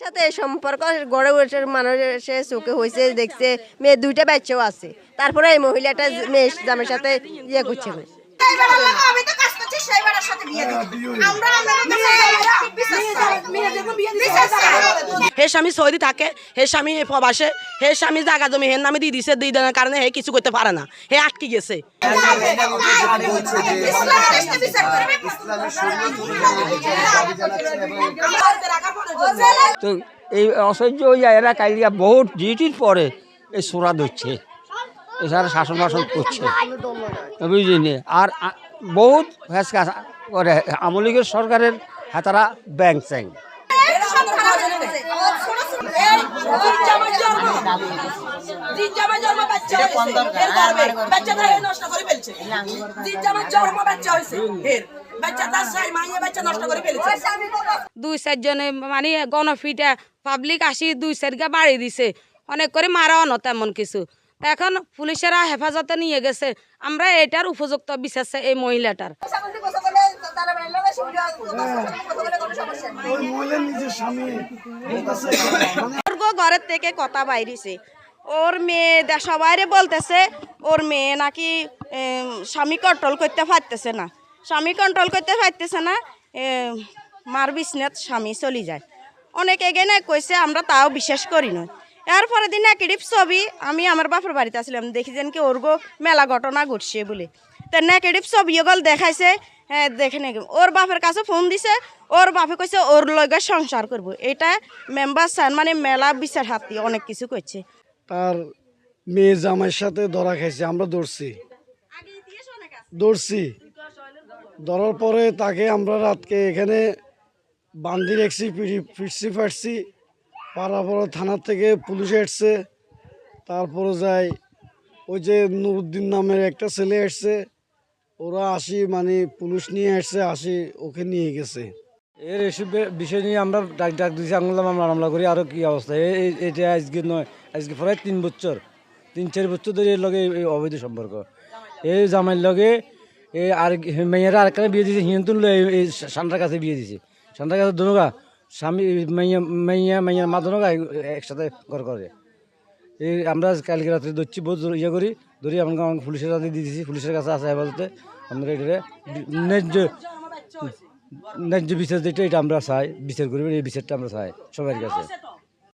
সাথে সম্পর্ক গড়ে উঠে মানুষের চোখে হয়েছে, দেখছে মেয়ে দুইটা বাচ্চাও আছে, তারপরে এই মহিলাটা মেয়ে জামের সাথে ইয়ে করছে। হে স্বামী সৌদি থাকে, হে স্বামী প্রবাসে, হে স্বামী জায়গা জমি হের নামে দিয়ে দিছে, দিয়ে দেওয়ার কারণে হে কিছু করতে পারে না, হে আটকে গেছে। তো এই অসহ্য এরা কালিয়া বহুত ডিউটির পরে এই সোরা ধরছে, এছাড়া শাসন বাসন করছে, বুঝলিনি। আর বহুত ফেসকা করে আমলিগের সরকারের হাতারা ব্যাংক চ্যাং। দুই চারজনে মানে গণফিটা পাবলিক আসি দুই চারগা বাড়ি দিছে, অনেক করে মারাও না তেমন কিছু। এখন পুলিশেরা হেফাজতে নিয়ে গেছে, আমরা এটার উপযুক্ত বিচার চাই এই মহিলাটার। ঘরের থেকে কথা বাইরেছে, ওর মেয়ে সবাই বলতেছে ওর মেয়ে নাকি স্বামী কন্ট্রোল করতে পারতেছে না, স্বামী কন্ট্রোল করতে পারতেছে না, মার বিছনাত স্বামী চলে যায়। অনেক এগেনে কইছে, আমরা তাও বিশ্বাস করি না। এরপরে দিন নেগেটিভ ছবি আমি আমার বাপের বাড়িতে আসলাম, দেখি যেন কি ওর গো মেলা ঘটনা ঘটছে বলে, তো নেগেটিভ ছবি ওগুলো দেখাইছে। হ্যাঁ দেখে নাকি ওর বাপের কাছে ফোন দিছে, ওর বাপে কইছে ওর লগে সংসার করব। এটা মেম্বার স্যার মানে মেলা বিচার হাতি অনেক কিছু করছে। তার মেয়ে জামাইয়ের সাথে ধরা খাইছে, আমরা ধরছি ধরার পরে তাকে আমরা রাতকে এখানে বান্ধি রেখছি, ফাটছি পাড়াপড়া থানার থেকে পুলিশ এসছে, তারপরে যাই ওই যে নুরুদ্দিন নামের একটা ছেলে এসছে, ওরা আসি মানে পুলিশ নিয়ে আসি ওকে নিয়ে গেছে। এর এসব বিষয় নিয়ে আমরা ডাক দিয়েছি, আঙুলাম আমরা মামলা করি। আরও কী অবস্থা, এটা আজকে নয়, আজকে প্রায় 3-4 বছর ধরে এর লগে এই অবৈধ সম্পর্ক। এই জামাইয়ের লগে এই আর মেয়েরা আরেকখানে বিয়ে দিয়েছে, হিন্দুন এই সান্তার কাছে বিয়ে দিয়েছে, সান্তার কাছে দনুগা স্বামী মাইয়ার মা দনুগা একসাথে ঘর করে। এই আমরা কালকে রাত্রে ধরছি, বহুত ইয়ে করি ধরি, আমাকে পুলিশের কাছে দিয়ে দিয়েছি, পুলিশের কাছে আসা হেফাজতে। আমরা এটা ন্যায্য বিচার যেটা এটা আমরা চাই, বিচার করি, এই বিচারটা আমরা চাই সবার কাছে।